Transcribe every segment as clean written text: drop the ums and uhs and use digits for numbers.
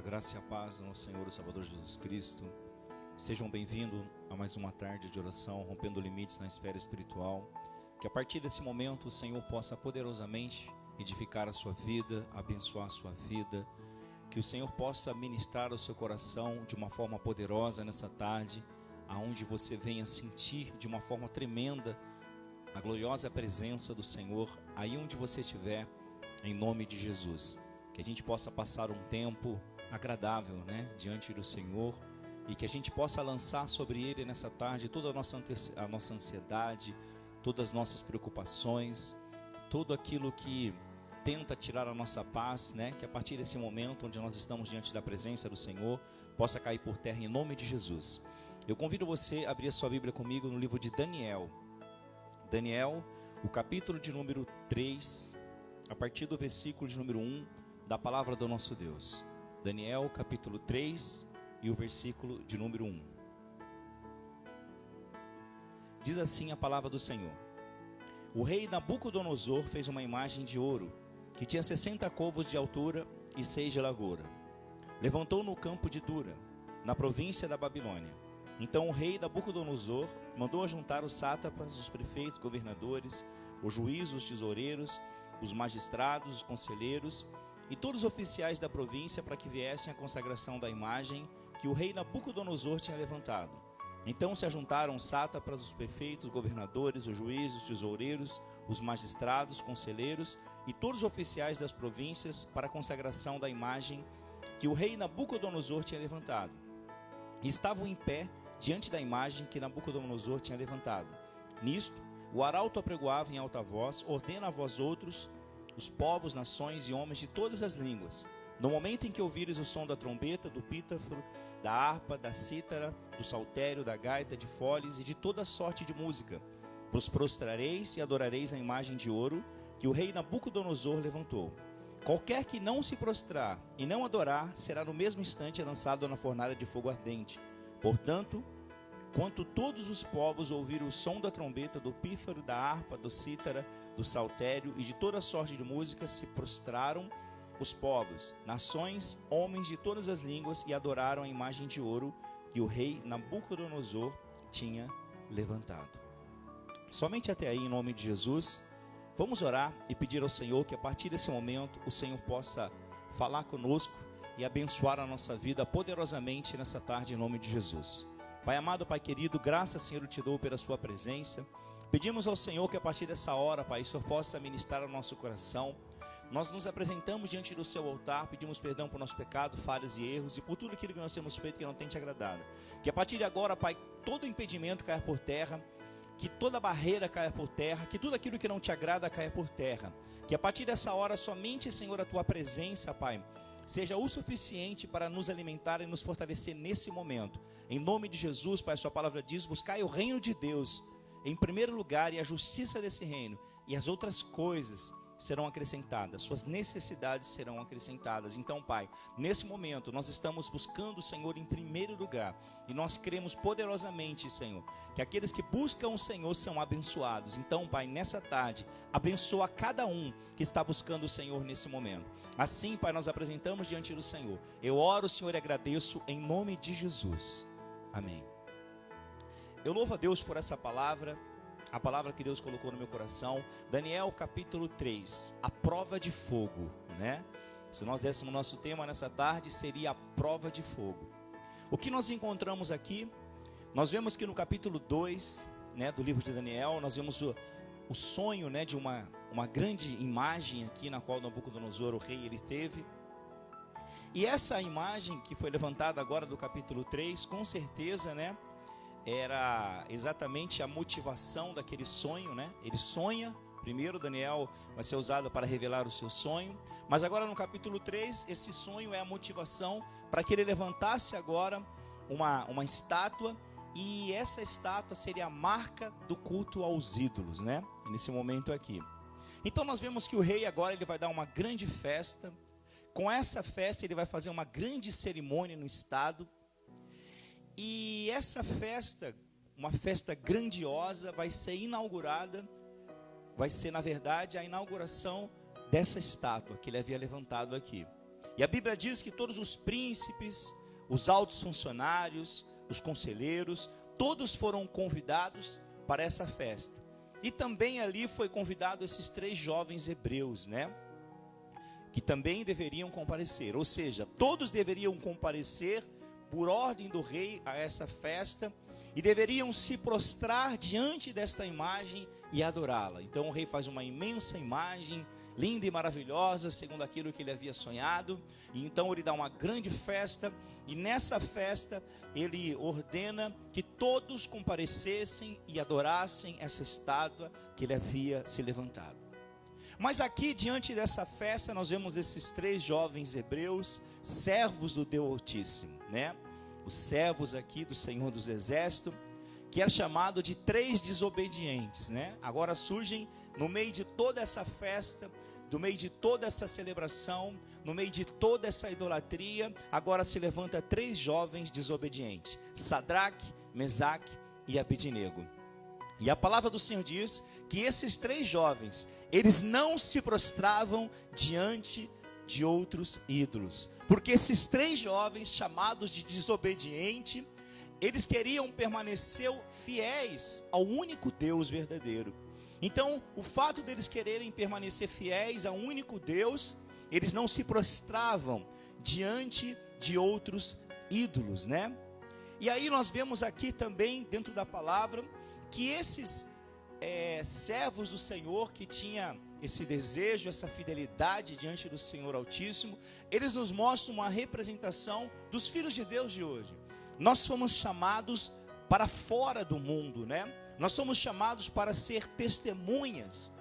graça e a paz do nosso Senhor e Salvador Jesus Cristo. Sejam bem-vindos a mais uma tarde de oração, rompendo limites na esfera espiritual. Que a partir desse momento o Senhor possa poderosamente edificar a sua vida, abençoar a sua vida. Que o Senhor possa ministrar ao seu coração de uma forma poderosa nessa tarde, aonde você venha sentir de uma forma tremenda a gloriosa presença do Senhor, aí onde você estiver, em nome de Jesus. Que a gente possa passar um tempo agradável, diante do Senhor, e que a gente possa lançar sobre Ele nessa tarde toda a nossa ansiedade, todas as nossas preocupações, tudo aquilo que tenta tirar a nossa paz, que a partir desse momento onde nós estamos diante da presença do Senhor, possa cair por terra em nome de Jesus. Eu convido você a abrir a sua Bíblia comigo no livro de Daniel. Daniel, o capítulo de número 3, a partir do versículo de número 1 da palavra do nosso Deus. Daniel, capítulo 3 e o versículo de número 1. Diz assim a palavra do Senhor: O rei Nabucodonosor fez uma imagem de ouro, que tinha 60 côvados de altura e 6 de largura. Levantou no campo de Dura, na província da Babilônia. Então o rei Nabucodonosor mandou ajuntar os sátrapas, os prefeitos, governadores, os juízes, os tesoureiros, os magistrados, os conselheiros e todos os oficiais da província para que viessem à consagração da imagem que o rei Nabucodonosor tinha levantado. Então se ajuntaram os sátrapas, os prefeitos, os governadores, os juízes, os tesoureiros, os magistrados, os conselheiros e todos os oficiais das províncias para a consagração da imagem que o rei Nabucodonosor tinha levantado. E estavam em pé diante da imagem que Nabucodonosor tinha levantado. Nisto, o arauto apregoava em alta voz: ordena a vós outros, os povos, nações e homens de todas as línguas, no momento em que ouvires o som da trombeta, do pífaro, da harpa, da cítara, do saltério, da gaita, de foles e de toda sorte de música, vos prostrareis e adorareis a imagem de ouro que o rei Nabucodonosor levantou. Qualquer que não se prostrar e não adorar será no mesmo instante lançado na fornalha de fogo ardente. Portanto, quanto todos os povos ouviram o som da trombeta, do pífaro, da harpa, do cítara, do saltério e de toda sorte de música, se prostraram os povos, nações, homens de todas as línguas e adoraram a imagem de ouro que o rei Nabucodonosor tinha levantado. Somente até aí, em nome de Jesus, vamos orar e pedir ao Senhor que a partir desse momento o Senhor possa falar conosco e abençoar a nossa vida poderosamente nessa tarde, em nome de Jesus. Pai amado, Pai querido, graças, Senhor, eu te dou pela sua presença. Pedimos ao Senhor que a partir dessa hora, Pai, o Senhor possa ministrar ao nosso coração. Nós nos apresentamos diante do seu altar, pedimos perdão por nosso pecado, falhas e erros e por tudo aquilo que nós temos feito que não tem te agradado. Que a partir de agora, Pai, todo impedimento caia por terra, que toda barreira caia por terra, que tudo aquilo que não te agrada caia por terra. Que a partir dessa hora, somente, Senhor, a tua presença, Pai, seja o suficiente para nos alimentar e nos fortalecer nesse momento. Em nome de Jesus, Pai, a sua palavra diz: buscai o reino de Deus em primeiro lugar e a justiça desse reino, e as outras coisas serão acrescentadas, suas necessidades serão acrescentadas. Então, Pai, nesse momento nós estamos buscando o Senhor em primeiro lugar, e nós cremos poderosamente, Senhor, que aqueles que buscam o Senhor são abençoados. Então, Pai, nessa tarde, abençoa cada um que está buscando o Senhor nesse momento. Assim, Pai, nós apresentamos diante do Senhor. Eu oro, Senhor, e agradeço em nome de Jesus. Amém. Eu louvo a Deus por essa palavra, a palavra que Deus colocou no meu coração. Daniel capítulo 3, a prova de fogo, Se nós dessemos nosso tema nessa tarde, seria a prova de fogo. O que nós encontramos aqui? Nós vemos que no capítulo 2, do livro de Daniel, nós vemos o sonho, de uma grande imagem aqui, na qual Nabucodonosor, o rei, ele teve. E essa imagem que foi levantada agora do capítulo 3, com certeza, era exatamente a motivação daquele sonho, Ele sonha, primeiro Daniel vai ser usado para revelar o seu sonho, mas agora no capítulo 3, esse sonho é a motivação para que ele levantasse agora uma estátua, e essa estátua seria a marca do culto aos ídolos, nesse momento aqui. Então nós vemos que o rei agora ele vai dar uma grande festa. Com essa festa ele vai fazer uma grande cerimônia no estado. E essa festa, uma festa grandiosa, vai ser inaugurada, vai ser na verdade a inauguração dessa estátua que ele havia levantado aqui. E a Bíblia diz que todos os príncipes, os altos funcionários, os conselheiros, todos foram convidados para essa festa. E também ali foi convidado esses 3 jovens hebreus, né? Que também deveriam comparecer. Ou seja, todos deveriam comparecer por ordem do rei a essa festa e deveriam se prostrar diante desta imagem e adorá-la. Então o rei faz uma imensa imagem, linda e maravilhosa, segundo aquilo que ele havia sonhado. E então ele dá uma grande festa, e nessa festa ele ordena que todos comparecessem e adorassem essa estátua que ele havia se levantado. Mas aqui, diante dessa festa, nós vemos esses 3 jovens hebreus, servos do Deus Altíssimo, né? Os servos aqui do Senhor dos Exércitos, que é chamado de 3 desobedientes, né? Agora surgem no meio de toda essa festa, no meio de toda essa celebração, no meio de toda essa idolatria, agora se levanta 3 jovens desobedientes: Sadraque, Mesaque e Abednego. E a palavra do Senhor diz que esses 3 jovens, eles não se prostravam diante de outros ídolos, porque esses 3 jovens, chamados de desobediente, eles queriam permanecer fiéis ao único Deus verdadeiro. Então, o fato deles quererem permanecer fiéis ao único Deus, eles não se prostravam diante de outros ídolos, né? E aí nós vemos aqui também, dentro da palavra, que esses servos do Senhor, que tinha esse desejo, essa fidelidade diante do Senhor Altíssimo, eles nos mostram uma representação dos filhos de Deus de hoje. Nós fomos chamados para fora do mundo, né? Nós somos chamados para ser testemunhas.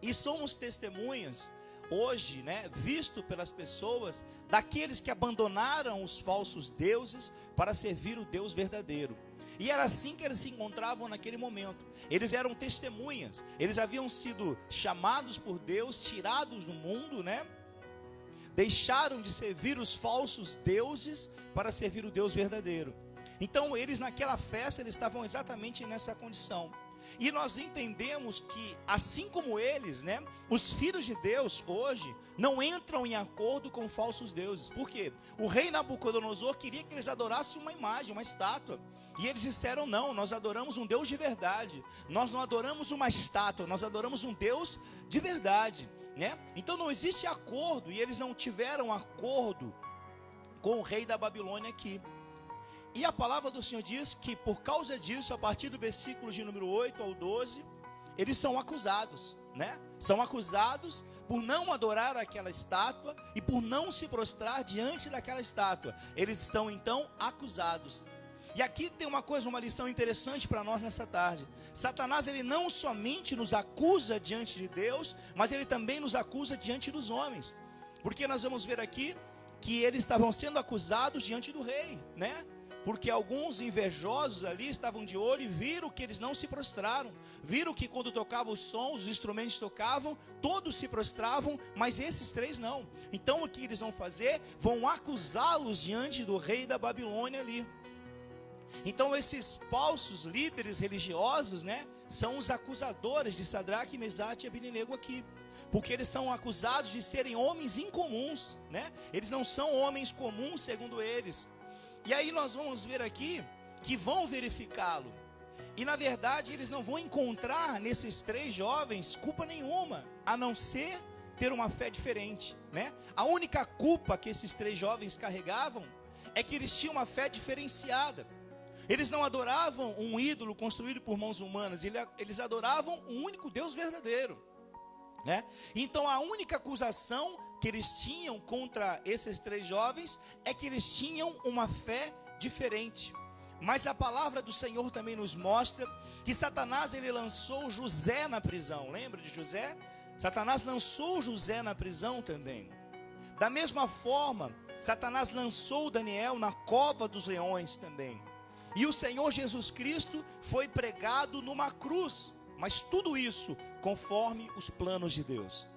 E somos testemunhas hoje, né, visto pelas pessoas, daqueles que abandonaram os falsos deuses para servir o Deus verdadeiro. E era assim que eles se encontravam naquele momento. Eles eram testemunhas. Eles haviam sido chamados por Deus, tirados do mundo, né? Deixaram de servir os falsos deuses para servir o Deus verdadeiro. Então eles naquela festa, eles estavam exatamente nessa condição. E nós entendemos que, assim como eles, né, os filhos de Deus hoje não entram em acordo com falsos deuses. Por quê? O rei Nabucodonosor queria que eles adorassem uma imagem, uma estátua. E eles disseram: não, nós adoramos um Deus de verdade. Nós não adoramos uma estátua, nós adoramos um Deus de verdade, né? Então não existe acordo, e eles não tiveram acordo com o rei da Babilônia aqui. E a palavra do Senhor diz que por causa disso, a partir do versículo de número 8 ao 12, eles são acusados, né? São acusados por não adorar aquela estátua e por não se prostrar diante daquela estátua. Eles estão então acusados. E aqui tem uma coisa, uma lição interessante para nós nessa tarde. Satanás, ele não somente nos acusa diante de Deus, mas ele também nos acusa diante dos homens. Porque nós vamos ver aqui que eles estavam sendo acusados diante do rei, né? Porque alguns invejosos ali estavam de olho e viram que eles não se prostraram. Viram que quando tocavam os sons, os instrumentos tocavam, todos se prostravam, mas esses 3 não. Então o que eles vão fazer? Vão acusá-los diante do rei da Babilônia ali. Então esses falsos líderes religiosos, né, são os acusadores de Sadraque, Mesaque e Abednego aqui. Porque eles são acusados de serem homens incomuns, né? Eles não são homens comuns segundo eles. E aí nós vamos ver aqui que vão verificá-lo. E na verdade eles não vão encontrar nesses 3 jovens culpa nenhuma, a não ser ter uma fé diferente, né? A única culpa que esses 3 jovens carregavam é que eles tinham uma fé diferenciada. Eles não adoravam um ídolo construído por mãos humanas, eles adoravam um único Deus verdadeiro, né? Então a única acusação que eles tinham contra esses 3 jovens é que eles tinham uma fé diferente. Mas a palavra do Senhor também nos mostra que Satanás, ele lançou José na prisão. Lembra de José? Satanás lançou José na prisão também. Da mesma forma, Satanás lançou Daniel na cova dos leões também. E o Senhor Jesus Cristo foi pregado numa cruz. Mas tudo isso conforme os planos de Deus.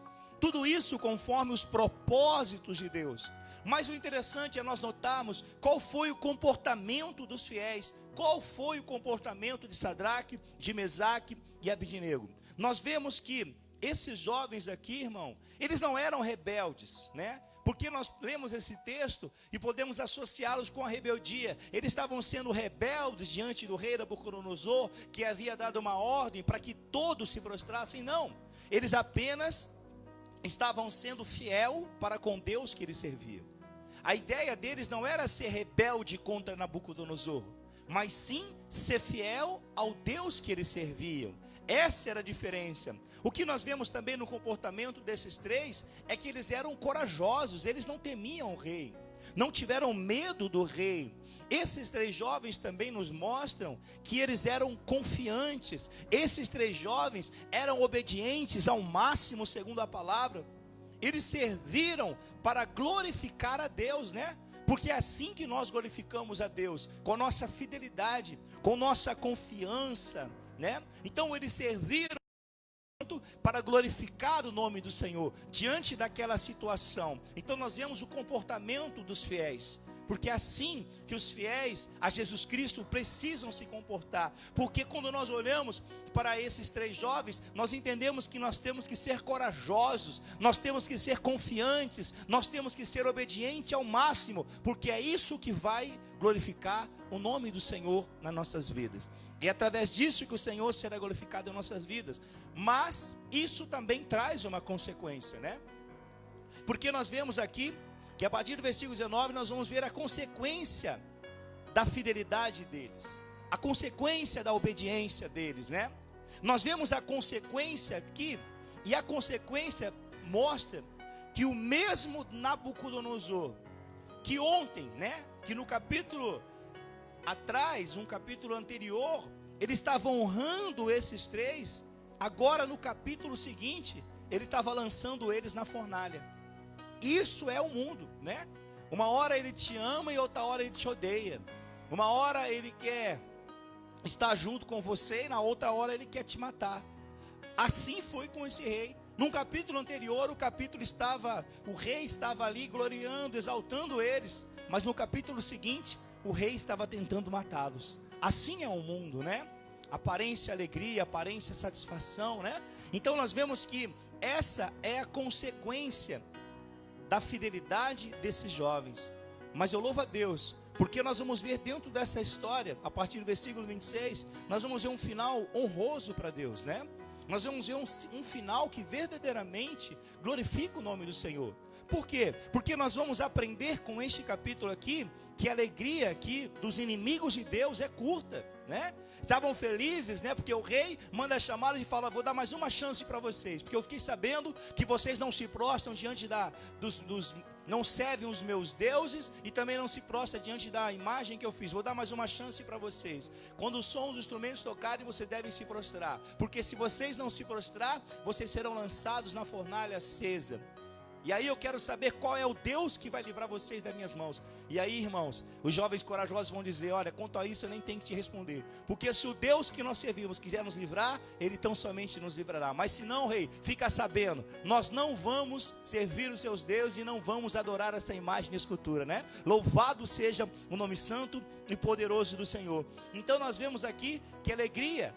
Tudo isso conforme os propósitos de Deus. Mas o interessante é nós notarmos qual foi o comportamento dos fiéis. Qual foi o comportamento de Sadraque, de Mesaque e Abednego. Nós vemos que esses jovens aqui, irmão, eles não eram rebeldes, né? Porque nós lemos esse texto e podemos associá-los com a rebeldia. Eles estavam sendo rebeldes diante do rei Nabucodonosor, que havia dado uma ordem para que todos se prostrassem. Não, eles apenas estavam sendo fiel para com Deus que eles serviam. A ideia deles não era ser rebelde contra Nabucodonosor, mas sim ser fiel ao Deus que eles serviam. Essa era a diferença. O que nós vemos também no comportamento desses três é que eles eram corajosos, eles não temiam o rei, não tiveram medo do rei. Esses três jovens também nos mostram que eles eram confiantes. Esses três jovens eram obedientes ao máximo, segundo a palavra. Eles serviram para glorificar a Deus, né? Porque é assim que nós glorificamos a Deus, com nossa fidelidade, com nossa confiança, né? Então eles serviram para glorificar o nome do Senhor diante daquela situação. Então nós vemos o comportamento dos fiéis, porque é assim que os fiéis a Jesus Cristo precisam se comportar. Porque quando nós olhamos para esses três jovens, nós entendemos que nós temos que ser corajosos, nós temos que ser confiantes, nós temos que ser obedientes ao máximo, porque é isso que vai glorificar o nome do Senhor nas nossas vidas. E é através disso que o Senhor será glorificado em nossas vidas. Mas isso também traz uma consequência, né? Porque nós vemos aqui que a partir do versículo 19 nós vamos ver a consequência da fidelidade deles, a consequência da obediência deles, né? Nós vemos a consequência aqui, e a consequência mostra que o mesmo Nabucodonosor, que ontem, né, que no capítulo atrás, um capítulo anterior, ele estava honrando esses três, agora no capítulo seguinte, ele estava lançando eles na fornalha. Isso é o mundo, né? Uma hora ele te ama e outra hora ele te odeia. Uma hora ele quer estar junto com você e na outra hora ele quer te matar. Assim foi com esse rei. Num capítulo anterior, o rei estava ali gloriando, exaltando eles, mas no capítulo seguinte, o rei estava tentando matá-los. Assim é o mundo, né? Aparência alegria, aparência satisfação, né? Então nós vemos que essa é a consequência da fidelidade desses jovens. Mas eu louvo a Deus, porque nós vamos ver dentro dessa história, a partir do versículo 26, nós vamos ver um final honroso para Deus, né? Nós vamos ver um final que verdadeiramente glorifica o nome do Senhor. Por quê? Porque nós vamos aprender com este capítulo aqui, que a alegria aqui dos inimigos de Deus é curta, né? Estavam felizes, né? Porque o rei manda chamá-los e fala: vou dar mais uma chance para vocês, porque eu fiquei sabendo que vocês não se prostram diante não servem os meus deuses e também não se prostram diante da imagem que eu fiz. Vou dar mais uma chance para vocês. Quando o som dos instrumentos tocarem, vocês devem se prostrar, porque se vocês não se prostrar, vocês serão lançados na fornalha acesa. E aí eu quero saber qual é o Deus que vai livrar vocês das minhas mãos. E aí, irmãos, os jovens corajosos vão dizer: olha, quanto a isso eu nem tenho que te responder, porque se o Deus que nós servimos quiser nos livrar, Ele tão somente nos livrará. Mas se não, rei, fica sabendo, nós não vamos servir os seus deuses e não vamos adorar essa imagem de escultura, né? Louvado seja o nome santo e poderoso do Senhor. Então nós vemos aqui que a alegria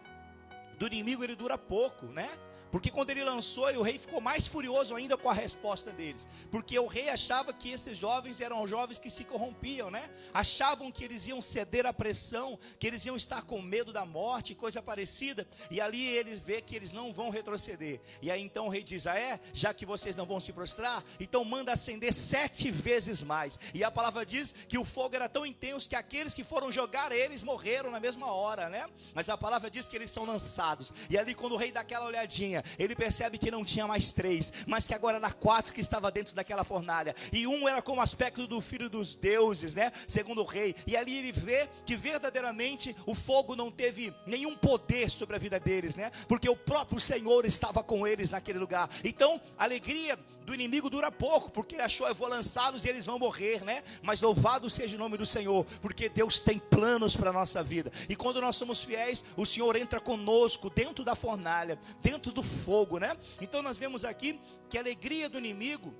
do inimigo, ele dura pouco, né? Porque quando ele lançou, o rei ficou mais furioso ainda com a resposta deles. Porque o rei achava que esses jovens eram jovens que se corrompiam, né? Achavam que eles iam ceder à pressão, que eles iam estar com medo da morte, coisa parecida. E ali ele vê que eles não vão retroceder. E aí então o rei diz: já que vocês não vão se prostrar, então manda acender 7 vezes mais. E a palavra diz que o fogo era tão intenso que aqueles que foram jogar eles morreram na mesma hora, né? Mas a palavra diz que eles são lançados. E ali quando o rei dá aquela olhadinha, ele percebe que não tinha mais 3, mas que agora era 4 que estava dentro daquela fornalha. E um era com o aspecto do filho dos deuses, né? Segundo o rei. E ali ele vê que verdadeiramente o fogo não teve nenhum poder sobre a vida deles, né? Porque o próprio Senhor estava com eles naquele lugar. Então a alegria do inimigo dura pouco, porque ele achou: eu vou lançá-los e eles vão morrer, né? Mas louvado seja o nome do Senhor, porque Deus tem planos para a nossa vida. E quando nós somos fiéis, o Senhor entra conosco dentro da fornalha, dentro do fogo, né? Então nós vemos aqui que a alegria do inimigo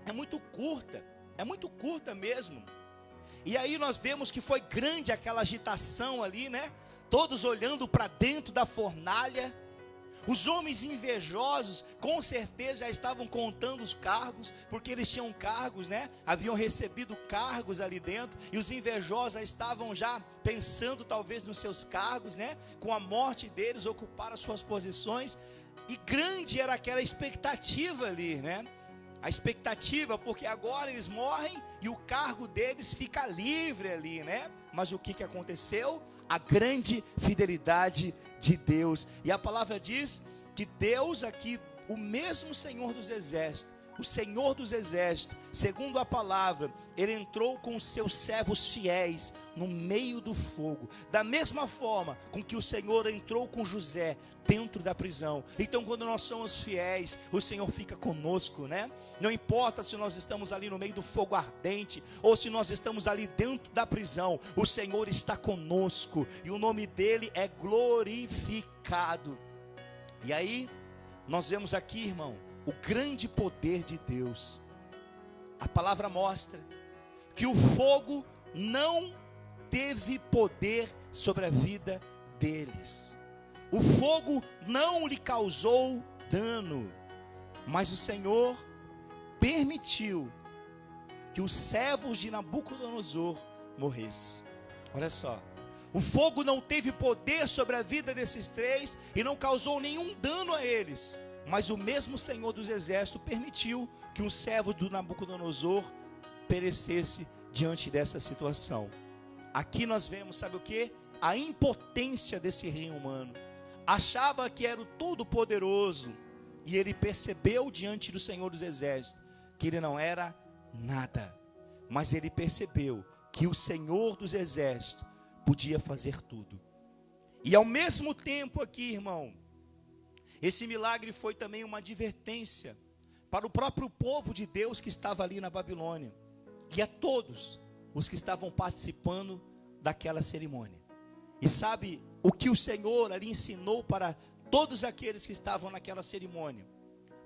é muito curta mesmo. E aí nós vemos que foi grande aquela agitação ali, né? Todos olhando para dentro da fornalha. Os homens invejosos, com certeza, já estavam contando os cargos, porque eles tinham cargos, né? Haviam recebido cargos ali dentro, e os invejosos já estavam já pensando talvez nos seus cargos, né? Com a morte deles, ocupar as suas posições, e grande era aquela expectativa ali, né? A expectativa, porque agora eles morrem e o cargo deles fica livre ali, né? Mas o que aconteceu? A grande fidelidade de Deus. E a palavra diz que Deus aqui, o mesmo Senhor dos Exércitos, o Senhor dos Exércitos, segundo a palavra, ele entrou com os seus servos fiéis no meio do fogo, da mesma forma com que o Senhor entrou com José dentro da prisão. Então, quando nós somos fiéis, o Senhor fica conosco, né? Não importa se nós estamos ali no meio do fogo ardente, ou se nós estamos ali dentro da prisão, o Senhor está conosco, e o nome dele é glorificado. E aí, nós vemos aqui, irmão, o grande poder de Deus. A palavra mostra que o fogo não teve poder sobre a vida deles. O fogo não lhe causou dano, mas o Senhor permitiu que os servos de Nabucodonosor morressem. Olha só, o fogo não teve poder sobre a vida desses três e não causou nenhum dano a eles, mas o mesmo Senhor dos Exércitos permitiu que um servo do Nabucodonosor perecesse diante dessa situação. Aqui nós vemos, sabe o que? A impotência desse rei humano. Achava que era o Todo-Poderoso, e ele percebeu diante do Senhor dos Exércitos que ele não era nada, mas ele percebeu que o Senhor dos Exércitos podia fazer tudo. E ao mesmo tempo aqui, irmão, esse milagre foi também uma advertência para o próprio povo de Deus que estava ali na Babilônia, e a todos os que estavam participando daquela cerimônia. E sabe o que o Senhor ali ensinou para todos aqueles que estavam naquela cerimônia,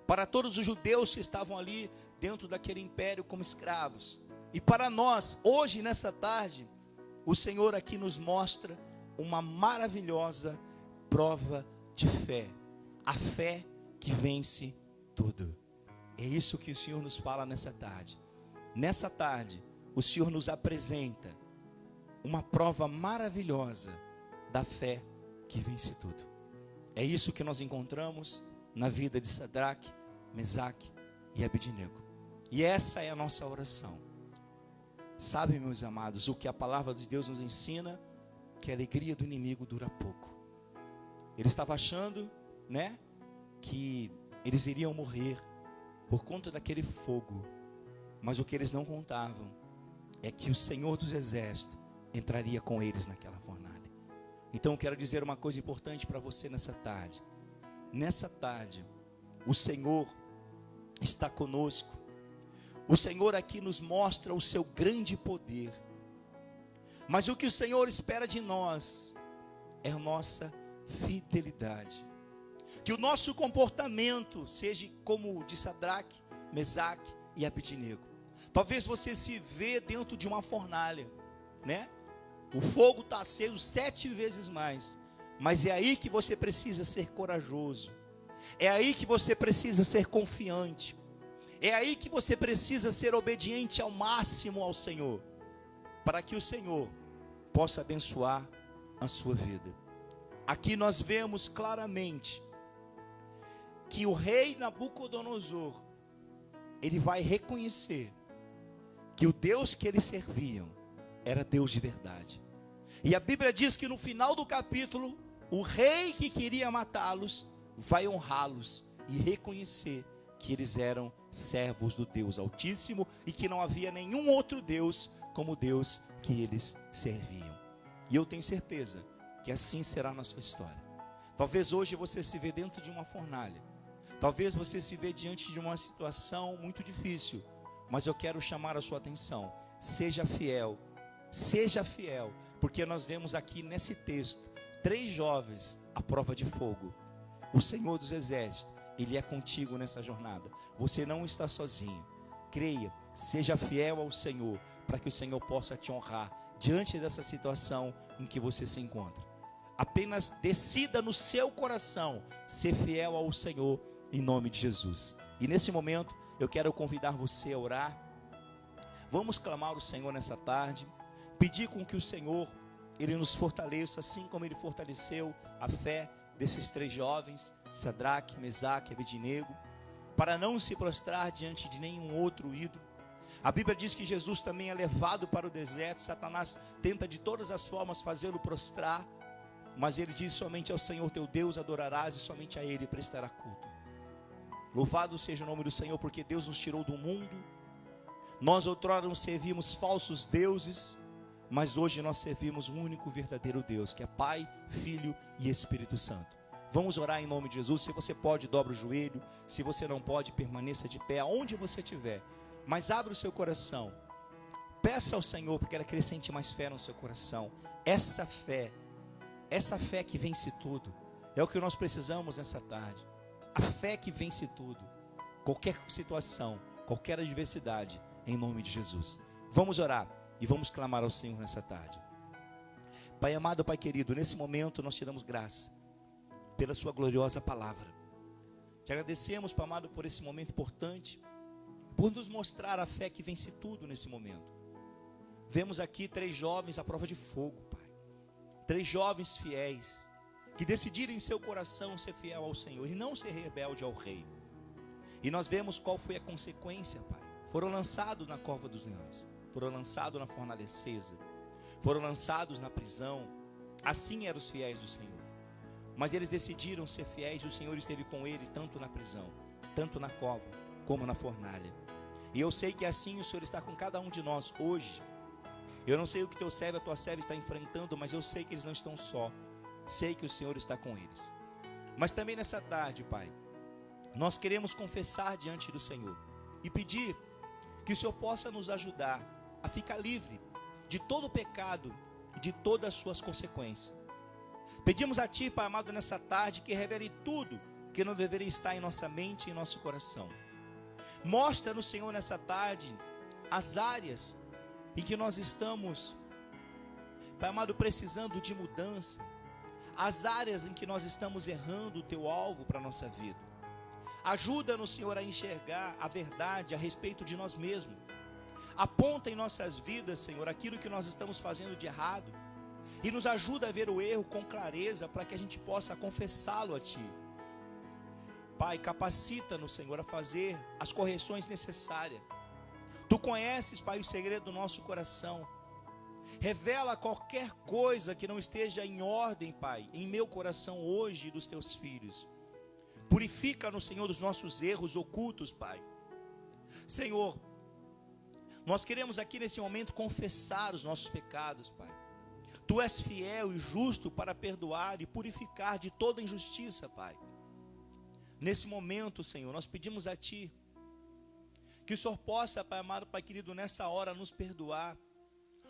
para todos os judeus que estavam ali dentro daquele império como escravos, e para nós, hoje nessa tarde, o Senhor aqui nos mostra uma maravilhosa prova de fé, a fé que vence tudo. É isso que o Senhor nos fala nessa tarde. Nessa tarde, o Senhor nos apresenta uma prova maravilhosa da fé que vence tudo. É isso que nós encontramos na vida de Sadraque, Mesaque e Abednego. E essa é a nossa oração. Sabe, meus amados, o que a palavra de Deus nos ensina? Que a alegria do inimigo dura pouco. Ele estava achando, né, que eles iriam morrer por conta daquele fogo. Mas o que eles não contavam é que o Senhor dos Exércitos entraria com eles naquela fornalha. Então eu quero dizer uma coisa importante para você nessa tarde. Nessa tarde, o Senhor está conosco. O Senhor aqui nos mostra o seu grande poder. Mas o que o Senhor espera de nós é a nossa fidelidade. Que o nosso comportamento seja como o de Sadraque, Mesaque e Abednego. Talvez você se vê dentro de uma fornalha, né? O fogo está aceso 7 vezes mais. Mas é aí que você precisa ser corajoso. É aí que você precisa ser confiante. É aí que você precisa ser obediente ao máximo ao Senhor, para que o Senhor possa abençoar a sua vida. Aqui nós vemos claramente que o rei Nabucodonosor, ele vai reconhecer que o Deus que eles serviam era Deus de verdade. E a Bíblia diz que no final do capítulo, o rei que queria matá-los vai honrá-los e reconhecer que eles eram servos do Deus Altíssimo e que não havia nenhum outro Deus como o Deus que eles serviam. E eu tenho certeza que assim será na sua história. Talvez hoje você se vê dentro de uma fornalha. Talvez você se vê diante de uma situação muito difícil. Mas eu quero chamar a sua atenção. Seja fiel, porque nós vemos aqui nesse texto 3 jovens à prova de fogo. O Senhor dos Exércitos, Ele é contigo nessa jornada. Você não está sozinho. Creia, seja fiel ao Senhor, para que o Senhor possa te honrar diante dessa situação em que você se encontra. Apenas decida no seu coração ser fiel ao Senhor, em nome de Jesus. E nesse momento, eu quero convidar você a orar. Vamos clamar ao Senhor nessa tarde, pedir com que o Senhor, Ele nos fortaleça, assim como Ele fortaleceu a fé desses 3 jovens, Sadraque, Mesaque e Abednego, para não se prostrar diante de nenhum outro ídolo. A Bíblia diz que Jesus também é levado para o deserto. Satanás tenta de todas as formas fazê-lo prostrar, mas ele diz: somente ao Senhor teu Deus adorarás e somente a Ele prestará culto. Louvado seja o nome do Senhor, porque Deus nos tirou do mundo. Nós outrora nos servimos falsos deuses, mas hoje nós servimos um único verdadeiro Deus, que é Pai, Filho e Espírito Santo. Vamos orar em nome de Jesus. Se você pode, dobra o joelho. Se você não pode, permaneça de pé aonde você estiver, mas abra o seu coração, peça ao Senhor, porque Ele acrescente mais fé no seu coração. Essa fé que vence tudo, é o que nós precisamos nessa tarde. A fé que vence tudo, qualquer situação, qualquer adversidade, em nome de Jesus. Vamos orar e vamos clamar ao Senhor nessa tarde. Pai amado, Pai querido, nesse momento nós te damos graça pela sua gloriosa palavra. Te agradecemos, Pai amado, por esse momento importante, por nos mostrar a fé que vence tudo nesse momento. Vemos aqui 3 jovens à prova de fogo, Pai. 3 jovens fiéis, que decidiram em seu coração ser fiel ao Senhor e não ser rebelde ao rei. E nós vemos qual foi a consequência, Pai. Foram lançados na cova dos leões, foram lançados na fornalha acesa, foram lançados na prisão. Assim eram os fiéis do Senhor. Mas eles decidiram ser fiéis e o Senhor esteve com eles tanto na prisão, tanto na cova, como na fornalha. E eu sei que assim o Senhor está com cada um de nós hoje. Eu não sei o que teu servo e a tua serva está enfrentando, mas eu sei que eles não estão só. Sei que o Senhor está com eles. Mas também nessa tarde, Pai, nós queremos confessar diante do Senhor e pedir que o Senhor possa nos ajudar a ficar livre de todo o pecado e de todas as suas consequências. Pedimos a Ti, Pai amado, nessa tarde, que revele tudo que não deveria estar em nossa mente e em nosso coração. Mostra-nos, Senhor, nessa tarde, as áreas em que nós estamos, Pai amado, precisando de mudança, as áreas em que nós estamos errando o Teu alvo para a nossa vida. Ajuda-nos, Senhor, a enxergar a verdade a respeito de nós mesmos. Aponta em nossas vidas, Senhor, aquilo que nós estamos fazendo de errado e nos ajuda a ver o erro com clareza para que a gente possa confessá-lo a Ti. Pai, capacita-nos, Senhor, a fazer as correções necessárias. Tu conheces, Pai, o segredo do nosso coração. Revela qualquer coisa que não esteja em ordem, Pai, em meu coração hoje e dos Teus filhos. Purifica-nos, Senhor, dos nossos erros ocultos, Pai. Senhor, nós queremos aqui nesse momento confessar os nossos pecados, Pai. Tu és fiel e justo para perdoar e purificar de toda injustiça, Pai. Nesse momento, Senhor, nós pedimos a Ti que o Senhor possa, Pai amado, Pai querido, nessa hora nos perdoar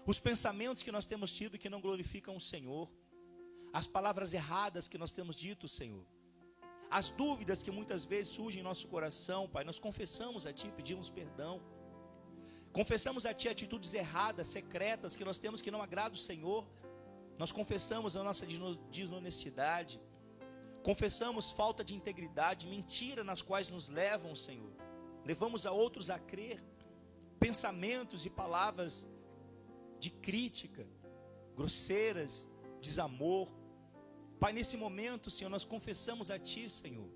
os pensamentos que nós temos tido que não glorificam o Senhor, as palavras erradas que nós temos dito, Senhor, as dúvidas que muitas vezes surgem em nosso coração, Pai. Nós confessamos a Ti, pedimos perdão. Confessamos a Ti atitudes erradas, secretas, que nós temos que não agradam o Senhor. Nós confessamos a nossa desonestidade. Confessamos falta de integridade, mentira nas quais nos levam, Senhor. Levamos a outros a crer. Pensamentos e palavras de crítica, grosseiras, desamor. Pai, nesse momento, Senhor, nós confessamos a Ti, Senhor,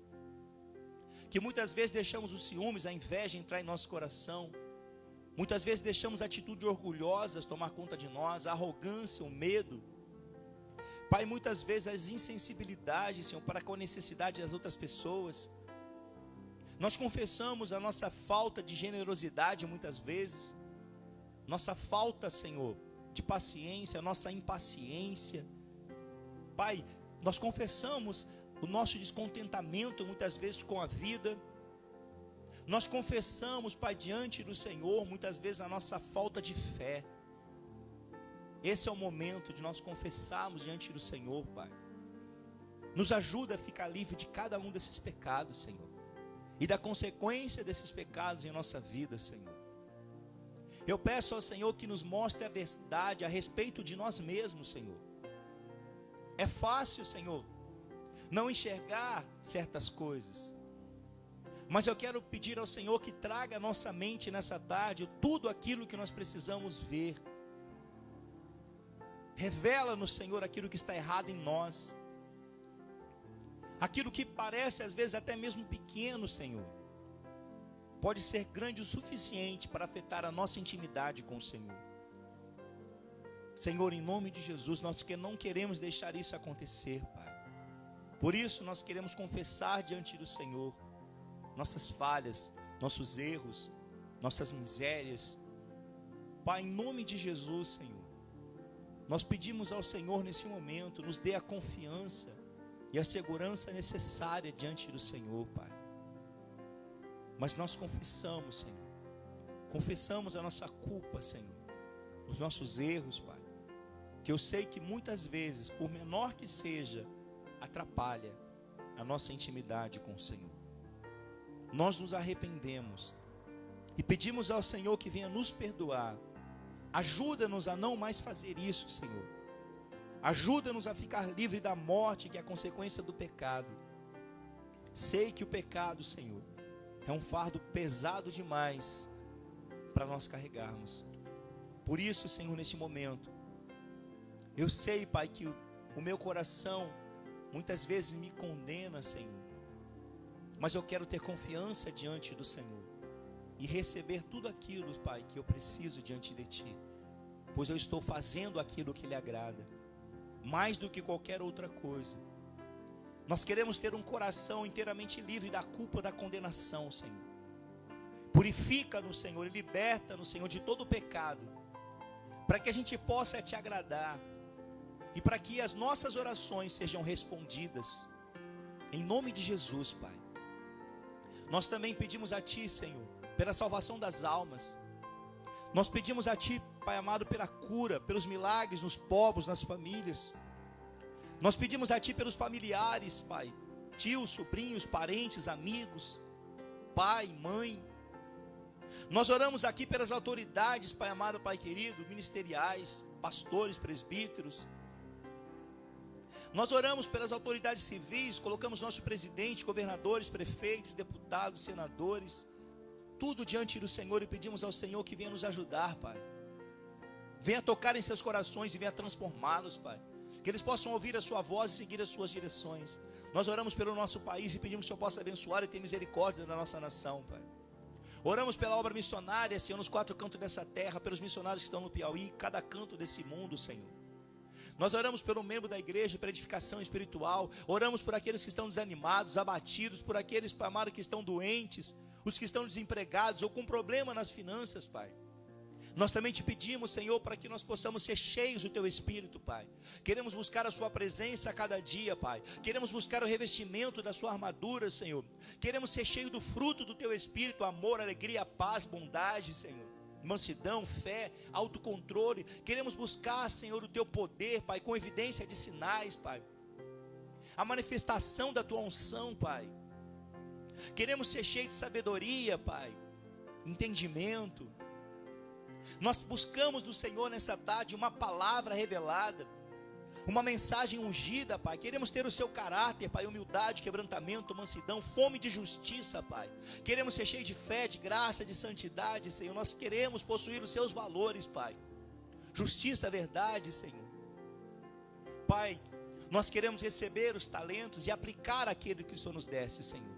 que muitas vezes deixamos os ciúmes, a inveja entrar em nosso coração. Muitas vezes deixamos atitudes orgulhosas tomar conta de nós, a arrogância, o medo. Pai, muitas vezes as insensibilidades, Senhor, para com a necessidade das outras pessoas. Nós confessamos a nossa falta de generosidade muitas vezes. Nossa falta, Senhor, de paciência, nossa impaciência. Pai, nós confessamos o nosso descontentamento muitas vezes com a vida. Nós confessamos, Pai, diante do Senhor, muitas vezes a nossa falta de fé. Esse é o momento de nós confessarmos diante do Senhor, Pai. Nos ajuda a ficar livre de cada um desses pecados, Senhor, e da consequência desses pecados em nossa vida, Senhor. Eu peço ao Senhor que nos mostre a verdade a respeito de nós mesmos, Senhor. É fácil, Senhor, não enxergar certas coisas. Mas eu quero pedir ao Senhor que traga à nossa mente nessa tarde tudo aquilo que nós precisamos ver. Revela-nos, Senhor, aquilo que está errado em nós. Aquilo que parece às vezes até mesmo pequeno, Senhor, pode ser grande o suficiente para afetar a nossa intimidade com o Senhor. Senhor, em nome de Jesus, nós não queremos deixar isso acontecer, Pai. Por isso nós queremos confessar diante do Senhor nossas falhas, nossos erros, nossas misérias. Pai, em nome de Jesus, Senhor, nós pedimos ao Senhor nesse momento, nos dê a confiança e a segurança necessária diante do Senhor, Pai. Mas nós confessamos, Senhor, confessamos a nossa culpa, Senhor, os nossos erros, Pai, que eu sei que muitas vezes, por menor que seja, atrapalha a nossa intimidade com o Senhor. Nós nos arrependemos e pedimos ao Senhor que venha nos perdoar. Ajuda-nos a não mais fazer isso, Senhor. Ajuda-nos a ficar livre da morte, que é a consequência do pecado. Sei que o pecado, Senhor, é um fardo pesado demais para nós carregarmos. Por isso, Senhor, nesse momento, eu sei, Pai, que o meu coração muitas vezes me condena, Senhor. Mas eu quero ter confiança diante do Senhor e receber tudo aquilo, Pai, que eu preciso diante de Ti, pois eu estou fazendo aquilo que lhe agrada, mais do que qualquer outra coisa. Nós queremos ter um coração inteiramente livre da culpa, da condenação, Senhor. Purifica-nos, Senhor, e liberta-nos, Senhor, de todo o pecado, para que a gente possa Te agradar e para que as nossas orações sejam respondidas, em nome de Jesus, Pai. Nós também pedimos a Ti, Senhor, pela salvação das almas. Nós pedimos a Ti, Pai amado, pela cura, pelos milagres nos povos, nas famílias. Nós pedimos a Ti pelos familiares, Pai, tios, sobrinhos, parentes, amigos, pai, mãe. Nós oramos aqui pelas autoridades, Pai amado, Pai querido, ministeriais, pastores, presbíteros. Nós oramos pelas autoridades civis, colocamos nosso presidente, governadores, prefeitos, deputados, senadores, tudo diante do Senhor, e pedimos ao Senhor que venha nos ajudar, Pai. Venha tocar em seus corações e venha transformá-los, Pai. Que eles possam ouvir a sua voz e seguir as suas direções. Nós oramos pelo nosso país e pedimos que o Senhor possa abençoar e ter misericórdia da nossa nação, Pai. Oramos pela obra missionária, Senhor, nos 4 cantos dessa terra, pelos missionários que estão no Piauí, cada canto desse mundo, Senhor. Nós oramos pelo membro da igreja, pela edificação espiritual. Oramos por aqueles que estão desanimados, abatidos, por aqueles, Pai amado, que estão doentes, os que estão desempregados ou com problema nas finanças, Pai. Nós também Te pedimos, Senhor, para que nós possamos ser cheios do Teu Espírito, Pai. Queremos buscar a Sua presença a cada dia, Pai. Queremos buscar o revestimento da Sua armadura, Senhor. Queremos ser cheios do fruto do Teu Espírito, amor, alegria, paz, bondade, Senhor. Mansidão, fé, autocontrole. Queremos buscar, Senhor, o Teu poder, Pai, com evidência de sinais, Pai. A manifestação da Tua unção, Pai. Queremos ser cheios de sabedoria, Pai, entendimento. Nós buscamos do Senhor nessa tarde uma palavra revelada, uma mensagem ungida, Pai. Queremos ter o Seu caráter, Pai, humildade, quebrantamento, mansidão, fome de justiça, Pai. Queremos ser cheios de fé, de graça, de santidade, Senhor. Nós queremos possuir os Seus valores, Pai. Justiça, verdade, Senhor. Pai, nós queremos receber os talentos e aplicar aquilo que o Senhor nos desse, Senhor.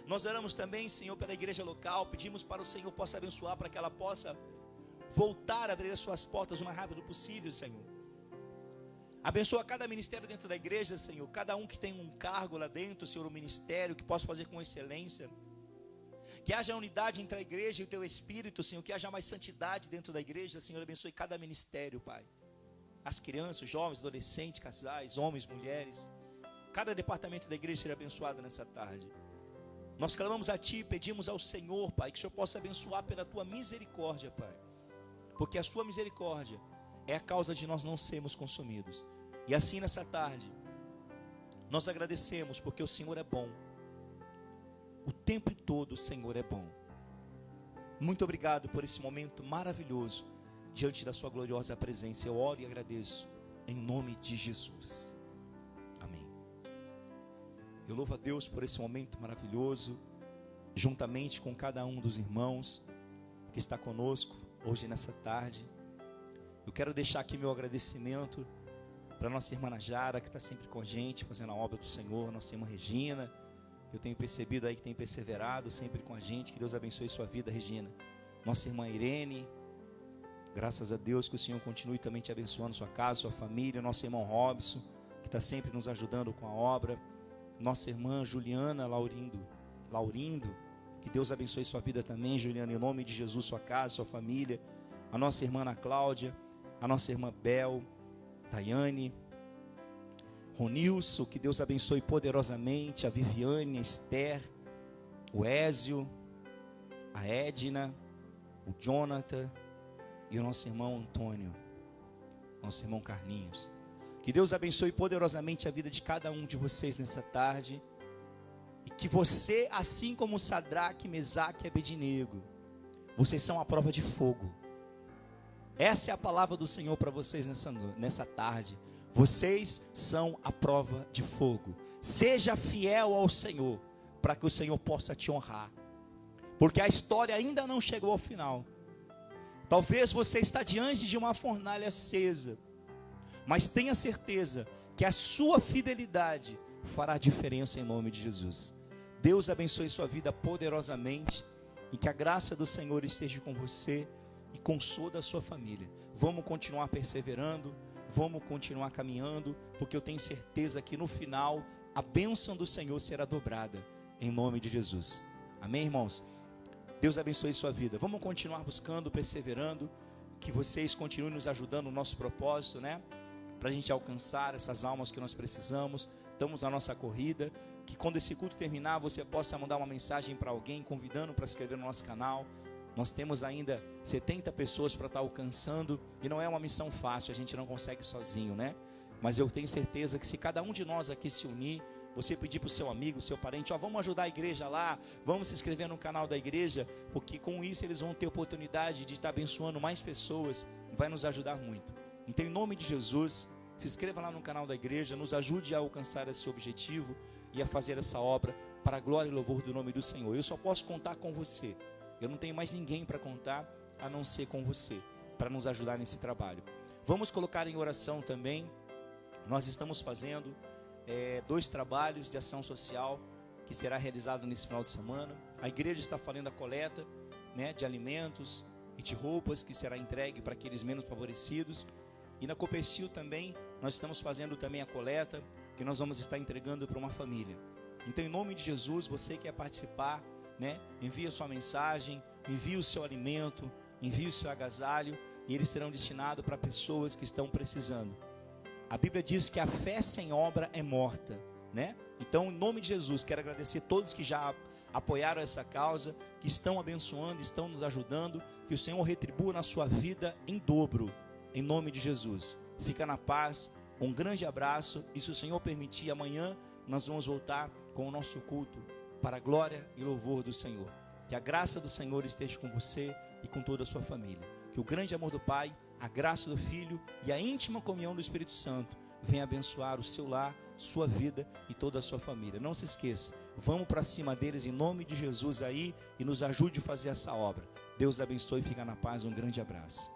Nós oramos também, Senhor, pela igreja local. Pedimos para o Senhor possa abençoar, para que ela possa voltar a abrir as suas portas o mais rápido possível, Senhor. Abençoa cada ministério dentro da igreja, Senhor. Cada um que tem um cargo lá dentro, Senhor, um ministério que possa fazer com excelência. Que haja unidade entre a igreja e o Teu Espírito, Senhor. Que haja mais santidade dentro da igreja, Senhor. Abençoe cada ministério, Pai. As crianças, jovens, adolescentes, casais, homens, mulheres. Cada departamento da igreja seja abençoado nessa tarde. Nós clamamos a Ti, pedimos ao Senhor, Pai, que o Senhor possa abençoar pela Tua misericórdia, Pai. Porque a Sua misericórdia é a causa de nós não sermos consumidos. E assim nessa tarde, nós agradecemos porque o Senhor é bom. O tempo todo o Senhor é bom. Muito obrigado por esse momento maravilhoso diante da Sua gloriosa presença. Eu oro e agradeço em nome de Jesus. Amém. Eu louvo a Deus por esse momento maravilhoso, juntamente com cada um dos irmãos que está conosco hoje nessa tarde. Eu quero deixar aqui meu agradecimento para nossa irmã Najara, que está sempre com a gente, fazendo a obra do Senhor, nossa irmã Regina, eu tenho percebido aí que tem perseverado sempre com a gente. Que Deus abençoe sua vida, Regina. Nossa irmã Irene, graças a Deus que o Senhor continue também te abençoando, sua casa, sua família. Nosso irmão Robson, que está sempre nos ajudando com a obra. Nossa irmã Juliana Laurindo, que Deus abençoe sua vida também, Juliana, em nome de Jesus, sua casa, sua família. A nossa irmã Ana Cláudia, a nossa irmã Bel, Daiane, Ronilson, que Deus abençoe poderosamente, a Viviane, a Esther, o Ézio, a Edna, o Jonathan e o nosso irmão Antônio, nosso irmão Carlinhos. Que Deus abençoe poderosamente a vida de cada um de vocês nessa tarde. E que você, assim como Sadraque, Mesaque e Abednego, vocês são a prova de fogo. Essa é a palavra do Senhor para vocês nessa tarde. Vocês são a prova de fogo. Seja fiel ao Senhor, para que o Senhor possa te honrar. Porque a história ainda não chegou ao final. Talvez você está diante de uma fornalha acesa, mas tenha certeza que a sua fidelidade fará diferença em nome de Jesus. Deus abençoe sua vida poderosamente e que a graça do Senhor esteja com você e com toda a sua família. Vamos continuar perseverando, vamos continuar caminhando, porque eu tenho certeza que no final a bênção do Senhor será dobrada em nome de Jesus. Amém, irmãos? Deus abençoe sua vida. Vamos continuar buscando, perseverando, que vocês continuem nos ajudando no nosso propósito, né? Para a gente alcançar essas almas que nós precisamos. Estamos na nossa corrida. Que quando esse culto terminar, você possa mandar uma mensagem para alguém, convidando para se inscrever no nosso canal. Nós temos ainda 70 pessoas para estar alcançando. E não é uma missão fácil, a gente não consegue sozinho, né? Mas eu tenho certeza que se cada um de nós aqui se unir, você pedir para o seu amigo, seu parente, vamos ajudar a igreja lá, vamos se inscrever no canal da igreja, porque com isso eles vão ter oportunidade de estar abençoando mais pessoas, vai nos ajudar muito. Então, em nome de Jesus, se inscreva lá no canal da igreja, nos ajude a alcançar esse objetivo e a fazer essa obra para a glória e louvor do nome do Senhor. Eu só posso contar com você, eu não tenho mais ninguém para contar a não ser com você, para nos ajudar nesse trabalho. Vamos colocar em oração também. Nós estamos fazendo 2 trabalhos de ação social que será realizado nesse final de semana. A igreja está fazendo a coleta, né, de alimentos e de roupas que será entregue para aqueles menos favorecidos. E na Copercil também nós estamos fazendo também a coleta que nós vamos estar entregando para uma família. Então, em nome de Jesus, você que quer participar, né, envie a sua mensagem, envie o seu alimento, envie o seu agasalho e eles serão destinados para pessoas que estão precisando. A Bíblia diz que a fé sem obra é morta, né? Então, em nome de Jesus, quero agradecer a todos que já apoiaram essa causa, que estão abençoando, estão nos ajudando, que o Senhor retribua na sua vida em dobro, em nome de Jesus. Fica na paz, um grande abraço, e se o Senhor permitir, amanhã nós vamos voltar com o nosso culto, para a glória e louvor do Senhor. Que a graça do Senhor esteja com você e com toda a sua família. Que o grande amor do Pai, a graça do Filho e a íntima comunhão do Espírito Santo venha abençoar o seu lar, sua vida e toda a sua família. Não se esqueça, vamos para cima deles em nome de Jesus aí e nos ajude a fazer essa obra. Deus abençoe e fica na paz. Um grande abraço.